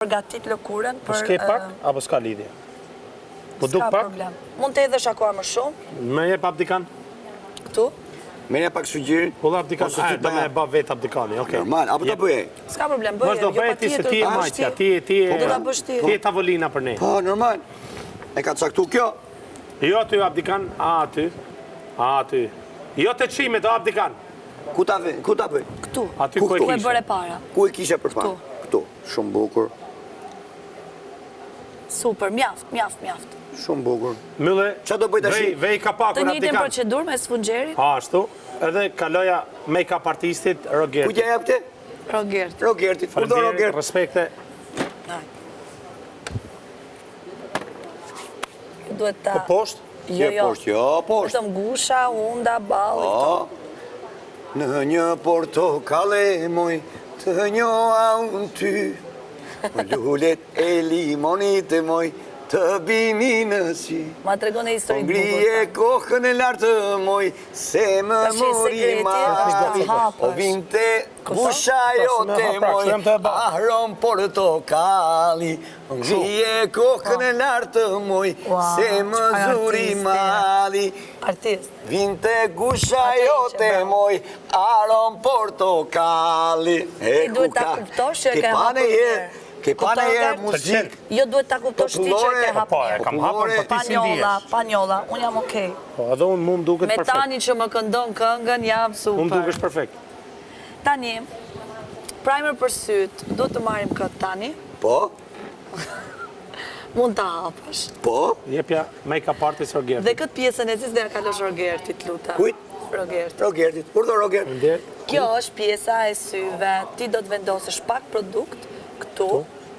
Përgatit lëkurën për... S'ke pak, apo s'ka lidhje? Po duk S'ka pak? problem. Mund të edhesh akoma më shumë. Me jep abdikan? Këtu. Merja pak sugjerin. Po dhe abdikan, do me ba vet abdikani, okej. Normal, apo do bëje? S'ka problem, bëje. Mos do bëje ti se ti e majtja, ti e tavolina për ne. Po, normal. E ka caktu kjo? Jo aty abdikan, aty. Jo të qime, do abdikan. Ku ta bëj? Këtu. Aty ku e Ku e kishe. bëre para. Ku e kishe për para? Këtu. Shumë bukur. Super, mjaft. Shumë bukur. Mylle, Qa do bëj tash? vej ka Të pakur njëjtën abdikan. procedurë me sfunxherin? Ashtu, edhe kaloja make-up artistit Rogertit. Ku t'ja jep te? Rogert. Rogertit. Urdo Rogert. Respekte. Duhet ta... Po poshtë? Jo. Poshtë. Vetëm gusha, unda, balli. Në një portokale moj, të njoha unë ty, lullet e limonit e moj, të bini në si. Ma tregon e historik bukur. Ngrije kokën e lartë moj, se më mori ma. O vinte gusha jote moj, ahron portokali. Ngrije kokën e lartë moj, se më zuri mali. Artist. Vinte gusha jote moj, ahron portokali. Ti duhet ta kuptosh që e ke hapur mirë. Ke pane herë muzikë. Jo duhet ta kuptosh ti që e ke hapur. Po, e kam hapur, po ti si ndihesh. Panjolla, unë jam okej. Po, edhe unë mu më duket Me perfekt. tani që më këndon këngën, jam super. Unë dukesh perfekt. Tani, primer për syt, do të marrim këtë tani. Po, Mund ta hapësh. po. Jepja make-up artist Rogertit. Dhe këtë pjesën e cis dhe ja kalosh Rogertit, luta. Kujt? Rogertit. Rogertit. Urdo Rogert. Kjo është pjesa e syve. Ti do të vendosësh pak produkt këtu,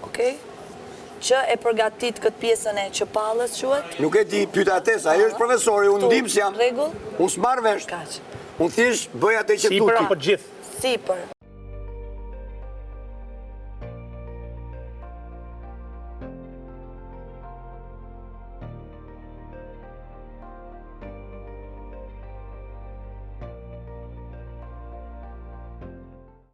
okej? Që e përgatit këtë pjesën e qëpallës quhet. Nuk e di pyta ates, ajo është profesori, unë ndimës jam. Rregull? Unë s'marrë vesh. Kaq. Unë thjesht bëj atë që Sipër tuti. apo gjithë? Sipër.